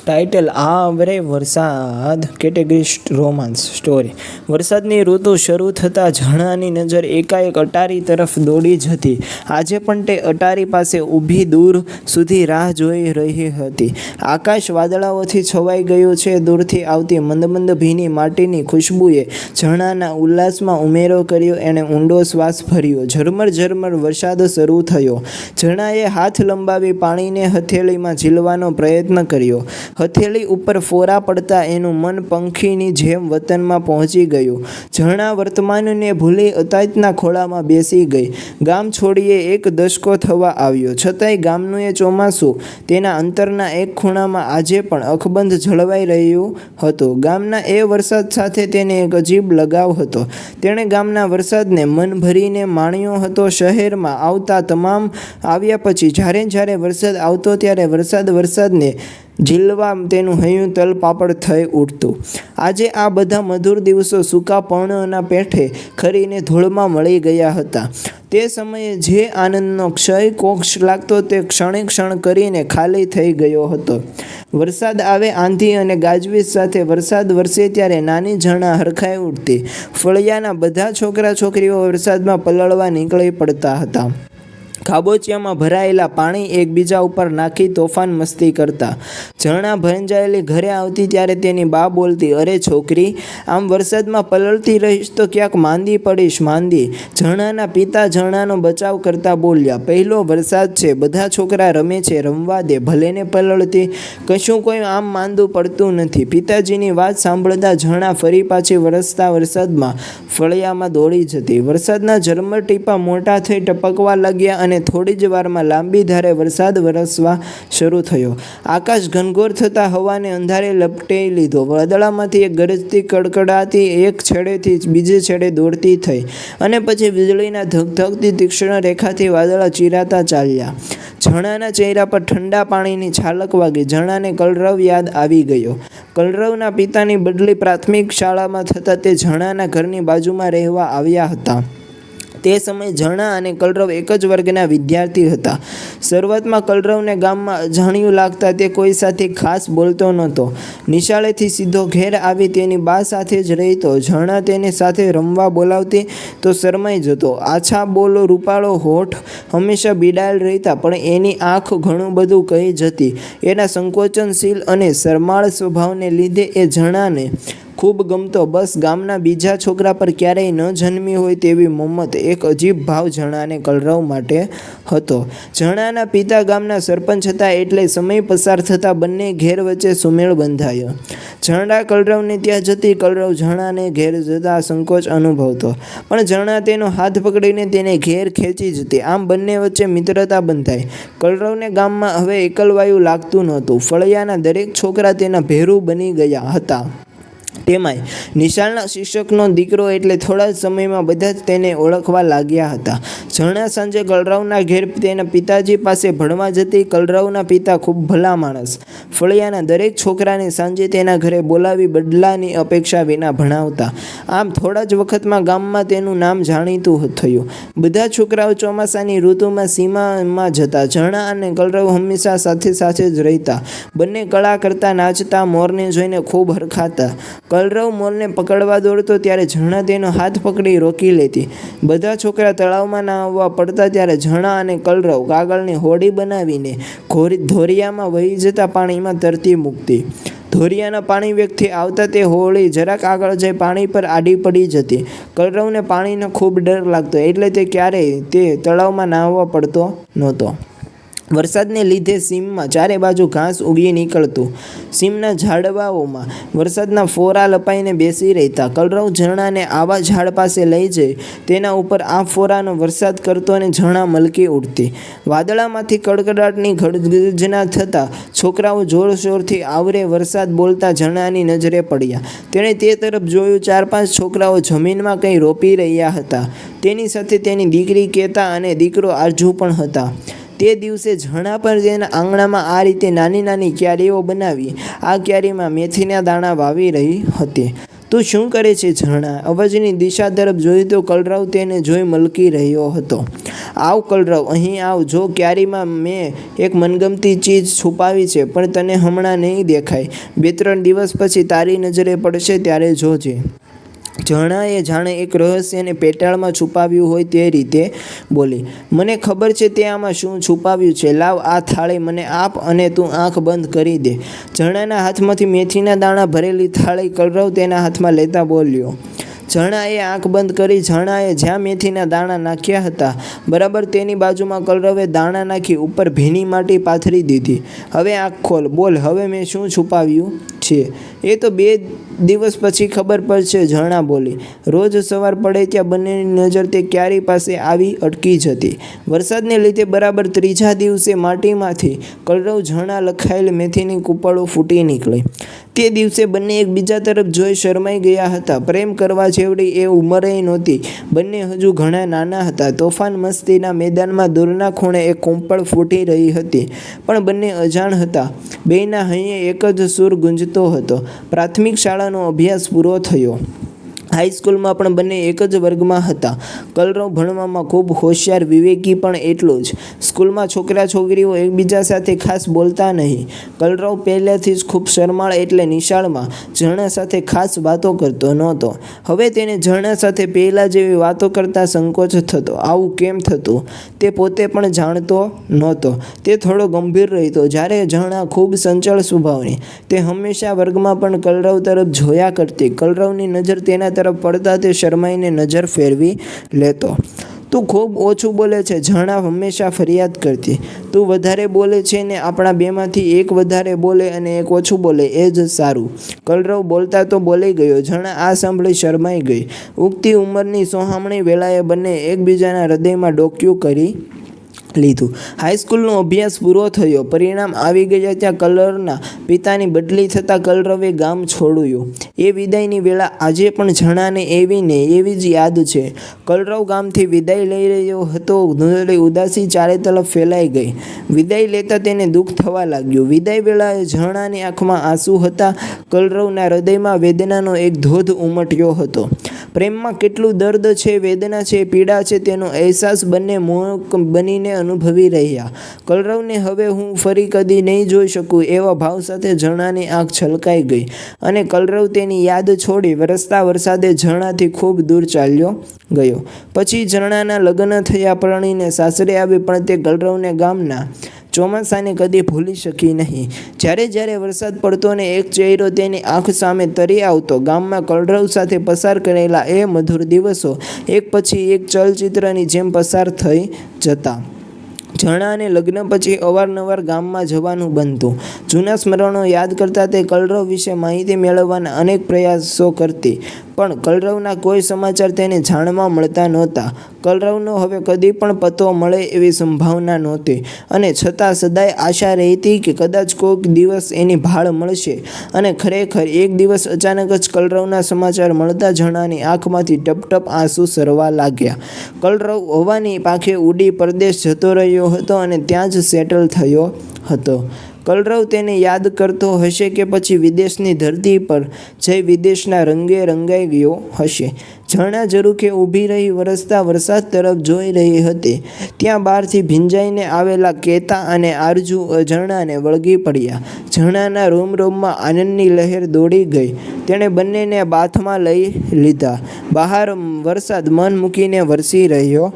Title આવરે વરસાદ. Category romance story. વરસાદની ઋતુ શરૂ થતાં ઝરણાની નજર એકાએક અટારી તરફ દોડી જ હતી. આજે પણ તે અટારી પાસે ઊભી દૂર સુધી રાહ જોઈ રહી હતી. આકાશ વાદળાઓથી છવાઈ ગયું છે. દૂરથી આવતી મંદ મંદ ભીની માટીની ખુશ્બુએ ઝરણાના ઉલ્લાસમાં ઉમેરો કર્યો. એણે ઊંડો શ્વાસ ભર્યો. ઝરમર ઝરમર વરસાદ શરૂ થયો. ઝરણાએ હાથ લંબાવી પાણીને હથેળીમાં ઝીલવાનો પ્રયત્ન કર્યો. હથેળી ઉપર ફોરા પડતા એનું મન પંખીની જેમ વતનમાં પહોંચી ગયું. ઝરણા વર્તમાનને ભૂલી અતાતના ખોળામાં બેસી ગઈ. ગામ છોડીએ એક દશકો થવા આવ્યો, છતાંય ગામનું એ ચોમાસું તેના અંતરના એક ખૂણામાં આજે પણ અકબંધ જળવાઈ રહ્યું હતું. ગામના એ વરસાદ સાથે તેને એક અજીબ લગાવ હતો. તેણે ગામના વરસાદને મન ભરીને માણ્યો હતો. શહેરમાં આવતા તમામ આવ્યા પછી જ્યારે વરસાદ આવતો ત્યારે વરસાદને ઝીલવા તેનું હૈયું તલપાપડ થઈ ઉઠતું. આજે આ બધા મધુર દિવસો સૂકા પર્ણના પેઠે ખરીને ધૂળમાં મળી ગયા હતા. તે સમયે જે આનંદનો ક્ષય કોક્ષ લાગતો તે ક્ષણે ક્ષણ કરીને ખાલી થઈ ગયો હતો. વરસાદ આવે, આંધી અને ગાજવીજ સાથે વરસાદ વરસે ત્યારે નાની ઝરણા હરખાઈ ઉઠતી. ફળિયાના બધા છોકરા છોકરીઓ વરસાદમાં પલળવા નીકળી પડતા હતા. ખાબોચિયામાં ભરાયેલા પાણી એકબીજા ઉપર નાખી તોફાન મસ્તી કરતા. ઝરણા ભંજાયેલી ઘરે આવતી ત્યારે તેની બા બોલતી, અરે છોકરી, આમ વરસાદમાં પલળતી રહીશ તો ક્યાંક માંદી પડીશ, માંદી. ઝરણાના પિતા ઝરણાનો બચાવ કરતા બોલ્યા, પહેલો વરસાદ છે, બધા છોકરા રમે છે, રમવા દે, ભલેને પલળતી, કશું કોઈ આમ માંદું પડતું નથી. પિતાજીની વાત સાંભળતા ઝરણા ફરી પાછી વરસતા વરસાદમાં ફળિયામાં દોડી જતી. વરસાદના ઝરમર ટીપા મોટા થઈ ટપકવા લાગ્યા અને થોડી જ વારમાં લાંબી ધારે વરસાદ વરસવા શરૂ થયો. આકાશ ઘનઘોર થતાં હવાને અંધારે લપટેઈ લીધો. વાદળામાંથી એક ગરજતી કડકડાતી એક છેડેથી બીજે છેડે દોડતી થઈ અને પછી વીજળીના ધગધગતી તીક્ષ્ણ રેખાથી વાદળા ચીરાતા ચાલ્યા. ઝરણાના ચહેરા પર ઠંડા પાણીની છાલક વાગી. ઝરણાને કલરવ યાદ આવી ગયો. કલરવના પિતાની બદલી પ્રાથમિક શાળામાં થતાં તે ઝરણાના ઘરની બાજુમાં રહેવા આવ્યા હતા. તે સમયે ઝરણા અને કલરવ એક જ વર્ગના વિદ્યાર્થી હતા. શરૂઆતમાં કલરવને ગામમાં અજાણ્યું લાગતા તે કોઈ સાથે ખાસ બોલતો નહોતો. નિશાળેથી સીધો ઘેર આવી તેની બા સાથે જ રહેતો. ઝરણા તેને સાથે રમવા બોલાવતી તો શરમાઈ જતો. આછા બોલો, રૂપાળો હોઠ હંમેશા બિડાયેલ રહેતા, પણ એની આંખ ઘણું બધું કહી જતી. એના સંકોચનશીલ અને શરમાળ સ્વભાવને લીધે એ ઝરણાને ખૂબ ગમતો. બસ ગામના બીજા છોકરા પર ક્યારેય ન જન્મી હોય તેવી મમત, એક અજીબ ભાવ ઝરણાને કલરવ માટે હતો. ઝરણાના પિતા ગામના સરપંચ હતા એટલે સમય પસાર થતાં બંને ઘેર વચ્ચે સુમેળ બંધાયો. ઝરણા કલરવને ત્યાં જતી, કલરવ ઝરણાને ઘેર જતા સંકોચ અનુભવતો, પણ ઝરણા તેનો હાથ પકડીને તેને ઘેર ખેંચી જતી. આમ બંને વચ્ચે મિત્રતા બંધાઈ. કલરવને ગામમાં હવે એકલવાયું લાગતું નહોતું. ફળિયાના દરેક છોકરા તેના ભેરું બની ગયા હતા. તેમાંય નિશાળના શિક્ષકનો દીકરો એટલે થોડા જ સમયમાં બધા જ તેને ઓળખવા લાગ્યા હતા. ઝરણા સાંજે કલરવના ઘેર તેના પિતાજી પાસે ભણવા જતી. કલરવના પિતા ખૂબ ભલા માણસ. ફળિયાના દરેક છોકરાને સાંજે તેના ઘરે બોલાવી બદલાની અપેક્ષા વિના ભણાવતા. આમ થોડા જ વખતમાં ગામમાં તેનું નામ જાણીતું થયું. બધા છોકરાઓ ચોમાસાની ઋતુમાં સીમામાં જતા. ઝરણા અને કલરવ હંમેશા સાથે સાથે જ રહેતા. બંને કળા કરતા, નાચતા, મોરને જોઈને ખૂબ હરખાતા. કલરવ મોરને પકડવા દોડતો ત્યારે ઝરણા તેનો હાથ પકડી રોકી લેતી. બધા છોકરા તળાવમાં નાહવા પડતા ત્યારે ઝરણા અને કલરવ કાગળની હોડી બનાવીને ધોરિયામાં વહી જતા પાણીમાં તરતી મૂકતી. ધોરિયાના પાણી વેગથી આવતા તે હોડી જરાક આગળ જઈ પાણી પર આડી પડી જતી. કલરવને પાણીનો ખૂબ ડર લાગતો એટલે તે ક્યારેય તે તળાવમાં નાહવા પડતો નહોતો. વરસાદને લીધે સીમમાં ચારે બાજુ ઘાસ ઉગી નીકળતું. સીમના ઝાડવાઓમાં વરસાદના ફોરા લપાઈને બેસી રહેતા. કલરવ ઝરણાને આવા ઝાડ પાસે લઈ જઈ તેના ઉપર આ ફોરાનો વરસાદ કરતો અને ઝરણા મલકી ઉઠતી. વાદળામાંથી કડકડાટની ગર્જના થતાં છોકરાઓ જોરશોરથી આવરે વરસાદ બોલતા ઝરણાની નજરે પડ્યા. તેણે તે તરફ જોયું. 4-5 છોકરાઓ જમીનમાં કંઈ રોપી રહ્યા હતા. તેની સાથે તેની દીકરી કેતા અને દીકરો આરજુ પણ હતા. તે દિવસે ઝરણા પર તેના આંગણામાં આ રીતે નાની નાની ક્યારીઓ બનાવી આ ક્યારીમાં મેથીના દાણા વાવી રહી હતી. તું શું કરે છે ઝરણા? અવાજની દિશા તરફ જોયું તો કલરવ તેને જોઈ મલકી રહ્યો હતો. આવ કલરવ, અહીં આવ. જો ક્યારીમાં મેં એક મનગમતી ચીજ છુપાવી છે, પણ તને હમણાં નહીં દેખાય. 2-3 દિવસ પછી તારી નજરે પડશે, ત્યારે જોજે. ઝરણાએ જાણે એક રહસ્યને પેટાળમાં છુપાવ્યું હોય તે રીતે બોલી. મને ખબર છે તે આમાં શું છુપાવ્યું છે. લાવ આ થાળી મને આપ અને તું આંખ બંધ કરી દે. ઝરણાના હાથમાંથી મેથીના દાણા ભરેલી થાળી કલરવ તેના હાથમાં લેતા બોલ્યો. ઝરણાએ આંખ બંધ કરી. ઝરણાએ જ્યાં મેથીના દાણા નાખ્યા હતા બરાબર તેની બાજુમાં કલરવે દાણા નાખી ઉપર ભીની માટી પાથરી દીધી. હવે આંખ ખોલ, બોલ હવે મેં શું છુપાવ્યું છે. એ તો 2 દિવસ પછી ખબર પડશે, ઝરણા બોલી. રોજ સવાર પડે ત્યાં બંનેની નજર તે ક્યારી પાસે આવી અટકી જતી. વરસાદને લીધે બરાબર 3જા દિવસે માટીમાંથી કલરવ ઝરણા લખાયેલ મેથીની કૂંપળો ફૂટી નીકળી. તે દિવસે બંને એકબીજા તરફ જોઈ શરમાઈ ગયા હતા. પ્રેમ કરવા જેવડી એ ઉંમરે નહોતી. બંને હજુ ઘણા નાના હતા. તોફાન મસ્તીના મેદાનમાં દૂરના ખૂણે એક કૂંપળ ફૂટી રહી હતી, પણ બંને અજાણ હતા. બેયના હૈયે એક જ સૂર ગુંજતો હતો. પ્રાથમિક શાળાનો અભ્યાસ પૂરો થયો. હાઈસ્કૂલમાં પણ બંને એક જ વર્ગમાં હતા. કલરવ ભણવામાં ખૂબ હોશિયાર, વિવેકી પણ એટલું જ. સ્કૂલમાં છોકરા છોકરીઓ એકબીજા સાથે ખાસ બોલતા નહીં. કલરવ પહેલેથી જ ખૂબ શરમાળ, એટલે નિશાળમાં ઝરણા સાથે ખાસ વાતો કરતો નહોતો. હવે તેને ઝરણા સાથે પહેલાં જેવી વાતો કરતા સંકોચ થતો. આવું કેમ થતું તે પોતે પણ જાણતો નહોતો. તે થોડો ગંભીર રહેતો, જ્યારે ઝરણા ખૂબ ચંચળ સ્વભાવની. તે હંમેશા વર્ગમાં પણ કલરવ તરફ જોયા કરતી. કલરવની નજર તેના તરફ પડતા તે શરમાઈને નજર ફેરવી લેતો. તું ખૂબ ઓછું બોલે છે, ઝરણા હંમેશા ફરિયાદ કરતી. તું વધારે બોલે છે ને આપણા બેમાંથી એક વધારે બોલે અને એક ઓછું બોલે એ જ સારું. કલરવ બોલતા તો બોલી ગયો. ઝરણા આ સાંભળી શરમાઈ ગઈ. ઉગતી ઉંમરની સોહામણી વેળાએ બંને એકબીજાના હૃદયમાં ડોકિયું કરી લીધું. હાઈસ્કૂલનો અભ્યાસ પૂરો થયો. પરિણામ આવી ગયા ત્યાં કલરના પિતાની બદલી થતાં કલરવે ગામ છોડ્યું. એ વિદાયની વેળા આજે પણ ઝરણાને એવી ને એવી જ યાદ છે. કલરવ ગામથી વિદાય લઈ રહ્યો હતો. ધૂંધળી ઉદાસી ચારે તરફ ફેલાઈ ગઈ. વિદાય લેતા તેને દુઃખ થવા લાગ્યું. વિદાય વેળાએ ઝરણાની આંખમાં આંસુ હતા. કલરવના હૃદયમાં વેદનાનો એક ધોધ ઉમટ્યો હતો. પ્રેમમાં કેટલું દર્દ છે, વેદના છે, પીડા છે તેનો અહેસાસ બંને મોહક બનીને અનુભવી રહ્યા. કલરવને હવે હું ફરી કદી નહીં જોઈ શકું એવા ભાવ સાથે ઝરણાની આંખ છલકાઈ ગઈ અને કલરવ તેની યાદ છોડી વરસતા વરસાદે ઝરણાથી ખૂબ દૂર ચાલ્યો ગયો. પછી ઝરણાના લગ્ન થયા. પરણીને સાસરે આવી, પણ તે કલરવને ગામના ચોમાસાને કદી ભૂલી શકી નહીં. જ્યારે વરસાદ પડતો ને એક ચહેરો તેની આંખ સામે તરી આવતો. ગામમાં કલરવ સાથે પસાર કરેલા એ મધુર દિવસો એક પછી એક ચલચિત્રની જેમ પસાર થઈ જતા. ઝરણાને લગ્ન પછી અવારનવાર ગામમાં જવાનું બનતું. જૂના સ્મરણો યાદ કરતાં તે કલરવ વિશે માહિતી મેળવવાના અનેક પ્રયાસો કરતી, પણ કલરવના કોઈ સમાચાર તેને જાણવા મળતા નહોતા. કલરવનો હવે કદી પણ પત્તો મળે એવી સંભાવના નહોતી, અને છતાં સદાય આશા રહેતી કે કદાચ કોઈક દિવસ એની ભાળ મળશે. અને ખરેખર એક દિવસ અચાનક જ કલરવના સમાચાર મળતા ઝરણાની આંખમાંથી ટપ આંસુ સરવા લાગ્યા. કલરવ હવાની પાંખે ઉડી પરદેશ જતો રહ્યો હતો અને ત્યાં જ સેટલ થયો હતો. કલરવ તેને યાદ કરતો હશે કે પછી વિદેશની ધરતી પર જઈ વિદેશના રંગે રંગાઈ ગયો હશે. ઝરણા ઝરૂખે ઊભી રહી વરસતા વરસાદ તરફ જોઈ રહી હતી. ત્યાં બહારથી ભીંજાઈને આવેલા કેતા અને આરજુ ઝરણાને વળગી પડ્યા. ઝરણાના રોમરોમમાં આનંદની લહેર દોડી ગઈ. તેણે બંનેને બાથમાં લઈ લીધા. બહાર વરસાદ મન મૂકીને વરસી રહ્યો